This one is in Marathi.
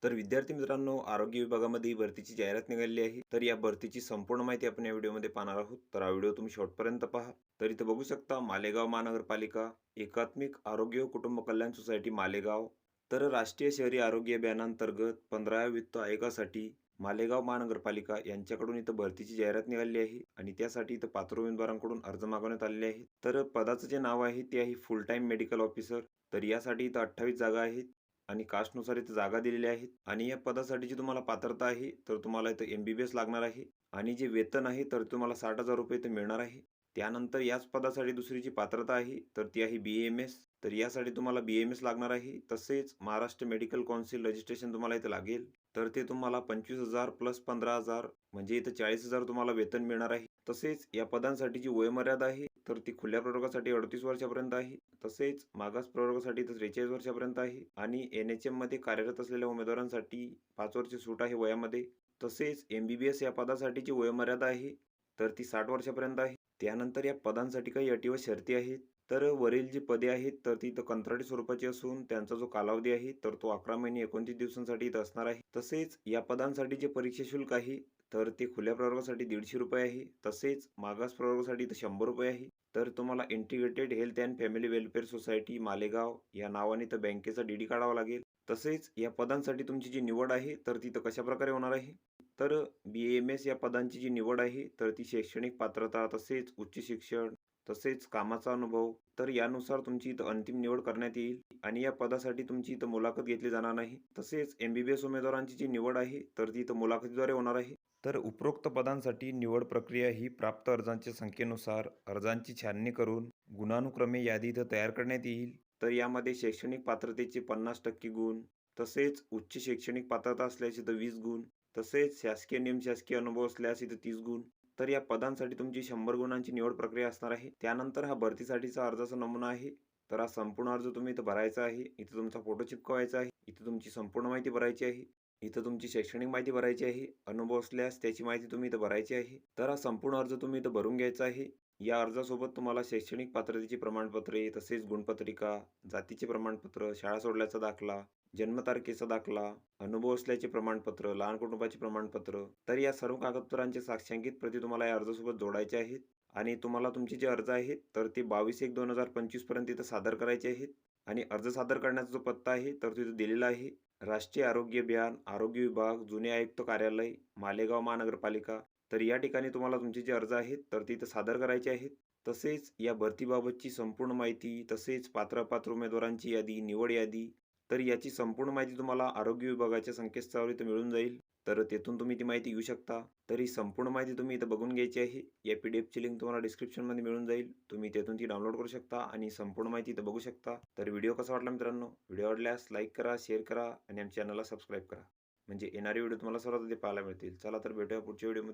तर विद्यार्थी मित्रांनो, आरोग्य विभागामध्ये भरतीची जाहिरात निघालेली आहे. तर या भरतीची संपूर्ण माहिती आपण या व्हिडिओमध्ये पाहणार आहोत. तर हा व्हिडिओ तुम्ही शेवटपर्यंत पहा. तर इथे बघू शकता, मालेगाव महानगरपालिका एकात्मिक आरोग्य व कुटुंब कल्याण सोसायटी मालेगाव. तर राष्ट्रीय शहरी आरोग्य अभियानांतर्गत 15व्या वित्त आयोगासाठी मालेगाव महानगरपालिका यांच्याकडून इथं भरतीची जाहिरात निघाली आहे आणि त्यासाठी इथं पात्र उमेदवारांकडून अर्ज मागवण्यात आलेले आहेत. तर पदाचं जे नाव आहे ते आहे फुल टाइम मेडिकल ऑफिसर. तर यासाठी इथं 28 जागा आहेत आणि कास्टनुसार इथं जागा दिलेल्या आहेत. आणि या पदासाठीची तुम्हाला पात्रता आहे तर तुम्हाला इथं MBBS लागणार आहे आणि जे वेतन आहे तर तुम्हाला 60,000 रुपये इथं मिळणार आहे. त्यानंतर याच पदासाठी दुसरी जी पात्रता आहे तर ती आहे BAMS. तर यासाठी तुम्हाला BAMS लागणार आहे. तसेच महाराष्ट्र मेडिकल काउन्सिल रजिस्ट्रेशन तुम्हाला इथं लागेल. तर ते तुम्हाला 25,000 प्लस 15,000 म्हणजे इथं 40,000 तुम्हाला वेतन मिळणार आहे. तसेच या पदांसाठी जी वयोमर्यादा आहे तर ती खुल्या प्रवर्गासाठी 38 वर्षापर्यंत आहे. तसेच मागास प्रवर्गासाठी तर 43 वर्षापर्यंत आहे आणि NHM मध्ये कार्यरत असलेल्या उमेदवारांसाठी 5 वर्ष सूट आहे वयामध्ये. तसेच MBBS या पदासाठीची वयोमर्यादा आहे तर ती 60 वर्षापर्यंत आहे. त्यानंतर या पदांसाठी काही अटी व शर्ती आहेत. तर वरील जी पदे आहेत तर ती इथं कंत्राटी स्वरूपाची असून त्यांचा जो कालावधी आहे तर तो 11 महिने 29 दिवसांसाठी इथं असणार आहे. तसेच या पदांसाठी जे परीक्षा शुल्क आहे तर ते खुल्या प्रवर्गासाठी 150 रुपये आहे. तसेच मागास प्रवर्गासाठी इथं 100 रुपये आहे. तर तुम्हाला integrated health and family welfare society Malegaon या नावाने तर बँकेचा DD काढावा लागेल. तसेच या पदांसाठी तुमची जी निवड आहे तर ती तर कशा प्रकारे होणार आहे. तर BAMS या पदांची जी निवड आहे तर ती शैक्षणिक पात्रता तसेच उच्च शिक्षण तसेच कामाचा अनुभव तर यानुसार तुमची इथं अंतिम निवड करण्यात येईल आणि या पदासाठी तुमची इथं मुलाखत घेतली जाणार नाही. तसेच MBBS उमेदवारांची जी निवड आहे तर ती इथं मुलाखतीद्वारे होणार आहे. तर उपरोक्त पदांसाठी निवड प्रक्रिया ही प्राप्त अर्जांच्या संख्येनुसार अर्जांची छाननी करून गुणानुक्रमे यादी इथं तयार करण्यात येईल. तर यामध्ये शैक्षणिक पात्रतेचे 50% गुण, तसेच उच्च शैक्षणिक पात्रता असल्यास इथं 20 गुण, तसेच शासकीय निमशासकीय अनुभव असल्यास इथं 30 गुण. तर या पदांसाठी तुमची 100 गुणांची निवड प्रक्रिया असणार आहे. त्यानंतर हा भरतीसाठीचा अर्जाचा नमुना आहे. तर हा संपूर्ण अर्ज तुम्ही इथं भरायचा आहे. इथं तुमचा फोटो चिपकवायचा आहे. इथं तुमची संपूर्ण माहिती भरायची आहे. इथं तुमची शैक्षणिक माहिती भरायची आहे. अनुभव असल्यास त्याची माहिती तुम्ही इथं भरायची आहे. तर हा संपूर्ण अर्ज तुम्ही इथं भरून घ्यायचा आहे. या अर्जासोबत तुम्हाला शैक्षणिक पात्रतेची प्रमाणपत्रे, तसेच गुणपत्रिका, जातीचे प्रमाणपत्र, शाळा सोडल्याचा दाखला, जन्मतारखेचा दाखला, अनुभव असल्याचे प्रमाणपत्र, लहान कुटुंबाचे प्रमाणपत्र, तर या सर्व कागदपत्रांचे साक्षांकित प्रती तुम्हाला या अर्जासोबत जोडायचे आहेत. आणि तुम्हाला तुमचे जे अर्ज आहेत तर ते 22/1/2025 पर्यंत इथं सादर करायचे आहेत. आणि अर्ज सादर करण्याचा जो पत्ता आहे तर तिथं दिलेला आहे. राष्ट्रीय आरोग्य अभियान, आरोग्य विभाग, जुने आयुक्त कार्यालय, मालेगाव महानगरपालिका. तर या ठिकाणी तुम्हाला तुमचे जे अर्ज आहेत तर ते इथं सादर करायचे आहेत. तसेच या भरतीबाबतची संपूर्ण माहिती, तसेच पात्र उमेदवारांची यादी, निवड यादी, तर याची संपूर्ण माहिती तुम्हाला आरोग्य विभागाच्या संकेतस्थळावर इथं मिळून जाईल. तर तेथून तुम्ही ती माहिती घेऊ शकता. तर ही संपूर्ण माहिती तुम्ही इथं बघून घ्यायची आहे. या PDFची लिंक तुम्हाला डिस्क्रिप्शनमध्ये मिळून जाईल. तुम्ही तेथून ती डाउनलोड करू शकता आणि संपूर्ण माहिती इथं बघू शकता. तर व्हिडिओ कसा वाटला मित्रांनो? व्हिडिओ आवडल्यास लाईक करा, शेअर करा आणि आमच्या चॅनलला सबस्क्राईब करा. म्हणजे येणारे व्हिडिओ तुम्हाला सर्वात आधी पाहायला मिळतील. चला तर भेटूया पुढच्या व्हिडिओमध्ये.